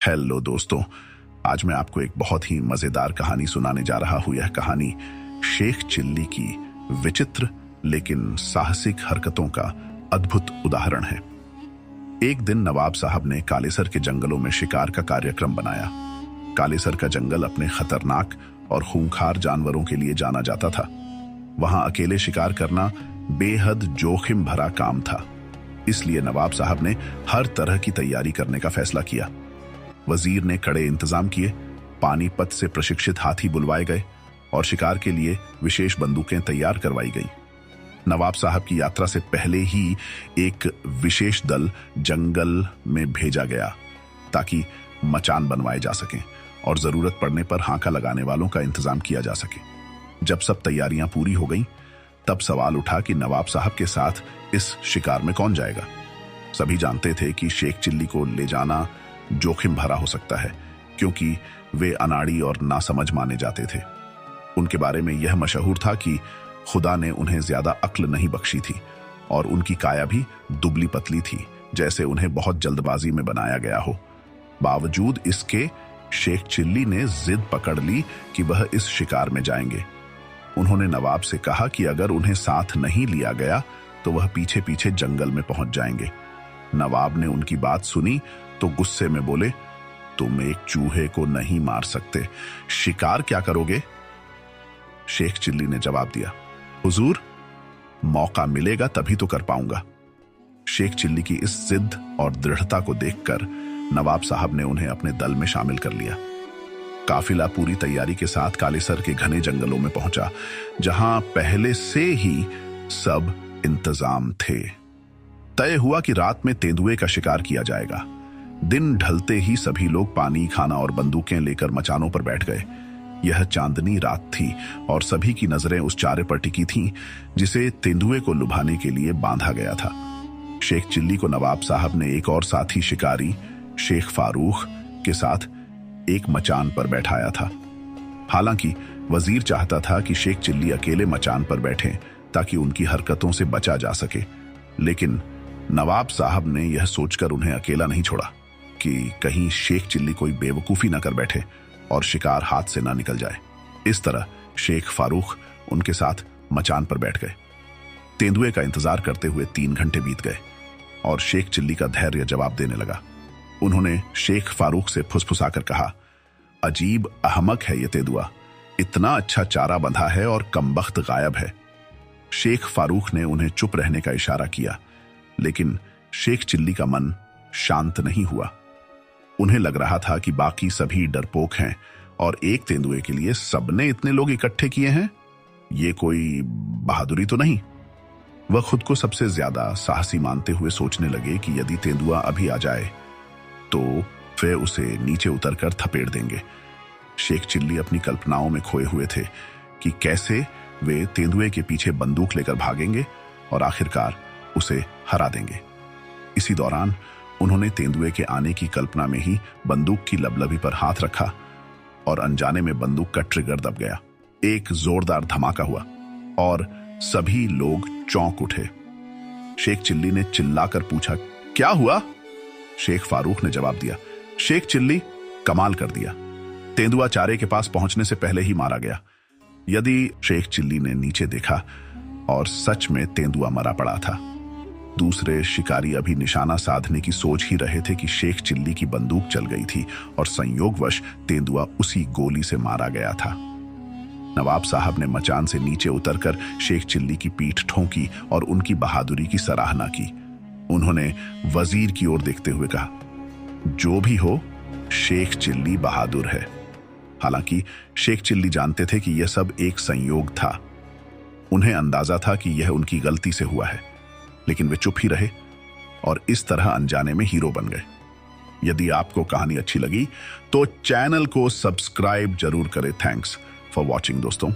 Hello दोस्तों, आज मैं आपको एक बहुत ही मजेदार कहानी सुनाने जा रहा हूं। यह कहानी शेख चिल्ली की विचित्र लेकिन साहसिक हरकतों का अद्भुत उदाहरण है। एक दिन नवाब साहब ने कालेसर के जंगलों में शिकार का कार्यक्रम बनाया। कालेसर का जंगल अपने खतरनाक और खूंखार जानवरों के लिए जाना जाता था। वहां अकेले शिकार करना बेहद जोखिम भरा काम था, इसलिए नवाब साहब ने हर तरह की तैयारी करने का फैसला किया। वजीर ने कड़े इंतजाम किए, पानीपत से प्रशिक्षित हाथी बुलवाए गए और शिकार के लिए विशेष बंदूकें तैयार करवाई गईं। नवाब साहब की यात्रा से पहले ही एक विशेष दल जंगल में भेजा गया ताकि मचान बनवाए जा सकें और जरूरत पड़ने पर हांका लगाने वालों का इंतजाम किया जा सके। जब सब तैयारियां पूरी हो गईं, तब सवाल उठा कि नवाब साहब के साथ इस शिकार में कौन जाएगा। सभी जानते थे कि शेख चिल्ली को ले जाना जोखिम भरा हो सकता है, क्योंकि वे अनाड़ी और नासमझ माने जाते थे। उनके बारे में यह मशहूर था कि खुदा ने उन्हें ज्यादा अक्ल नहीं बख्शी थी और उनकी काया भी दुबली पतली थी, जैसे उन्हें बहुत जल्दबाजी में बनाया गया हो। बावजूद इसके शेख चिल्ली ने जिद पकड़ ली कि वह इस शिकार में जाएंगे। उन्होंने नवाब से कहा कि अगर उन्हें साथ नहीं लिया गया तो वह पीछे पीछे जंगल में पहुंच जाएंगे। नवाब ने उनकी बात सुनी तो गुस्से में बोले, तुम एक चूहे को नहीं मार सकते, शिकार क्या करोगे? शेख चिल्ली ने जवाब दिया, हुजूर, मौका मिलेगा तभी तो कर पाऊंगा। शेख चिल्ली की इस जिद और दृढ़ता को देखकर नवाब साहब ने उन्हें अपने दल में शामिल कर लिया। काफिला पूरी तैयारी के साथ कालेसर के घने जंगलों में पहुंचा, जहां पहले से ही सब इंतजाम थे। तय हुआ कि रात में तेंदुए का शिकार किया जाएगा। दिन ढलते ही सभी लोग पानी, खाना और बंदूकें लेकर मचानों पर बैठ गए। यह चांदनी रात थी और सभी की नजरें उस चारे पर टिकी थीं जिसे तेंदुए को लुभाने के लिए बांधा गया था। शेख चिल्ली को नवाब साहब ने एक और साथी शिकारी शेख फारूक के साथ एक मचान पर बैठाया था। हालांकि वजीर चाहता था कि शेख चिल्ली अकेले मचान पर बैठें ताकि उनकी हरकतों से बचा जा सके, लेकिन नवाब साहब ने यह सोचकर उन्हें अकेला नहीं छोड़ा कि कहीं शेख चिल्ली कोई बेवकूफी न कर बैठे और शिकार हाथ से ना निकल जाए। इस तरह शेख फारूक उनके साथ मचान पर बैठ गए। तेंदुए का इंतजार करते हुए 3 घंटे बीत गए और शेख चिल्ली का धैर्य जवाब देने लगा। उन्होंने शेख फारूक से फुसफुसाकर कहा, अजीब अहमक है ये तेंदुआ, इतना अच्छा चारा बंधा है और कमबख्त गायब है। शेख फारूक ने उन्हें चुप रहने का इशारा किया, लेकिन शेख चिल्ली का मन शांत नहीं हुआ। उन्हें लग रहा था कि बाकी सभी डरपोक हैं और एक तेंदुए के लिए सबने इतने लोग इकट्ठे किए हैं। ये कोई बहादुरी तो नहीं। वह खुद को सबसे ज्यादा साहसी मानते हुए सोचने लगे कि यदि तेंदुआ अभी आ जाए तो वे उसे नीचे उतरकर थपेड़ देंगे। शेख चिल्ली अपनी कल्पनाओं में खोए हुए थे कि कैसे वे तेंदुए के पीछे बंदूक लेकर भागेंगे और आखिरकार उसे हरा देंगे। इसी दौरान उन्होंने तेंदुए के आने की कल्पना में ही बंदूक की लबलबी पर हाथ रखा और अनजाने में बंदूक का ट्रिगर दब गया। एक जोरदार धमाका हुआ और सभी लोग चौंक उठे। शेख चिल्ली ने चिल्लाकर पूछा, क्या हुआ? शेख फारूक ने जवाब दिया, शेख चिल्ली, कमाल कर दिया, तेंदुआ चारे के पास पहुंचने से पहले ही मारा गया। यदि शेख चिल्ली ने नीचे देखा और सच में तेंदुआ मरा पड़ा था। दूसरे शिकारी अभी निशाना साधने की सोच ही रहे थे कि शेख चिल्ली की बंदूक चल गई थी और संयोगवश तेंदुआ उसी गोली से मारा गया था। नवाब साहब ने मचान से नीचे उतरकर शेख चिल्ली की पीठ ठोंकी और उनकी बहादुरी की सराहना की। उन्होंने वजीर की ओर देखते हुए कहा, जो भी हो, शेख चिल्ली बहादुर है। हालांकि शेख चिल्ली जानते थे कि यह सब एक संयोग था। उन्हें अंदाजा था कि यह उनकी गलती से हुआ है, लेकिन वे चुप ही रहे और इस तरह अनजाने में हीरो बन गए। यदि आपको कहानी अच्छी लगी तो चैनल को सब्सक्राइब जरूर करें। थैंक्स फॉर वॉचिंग दोस्तों।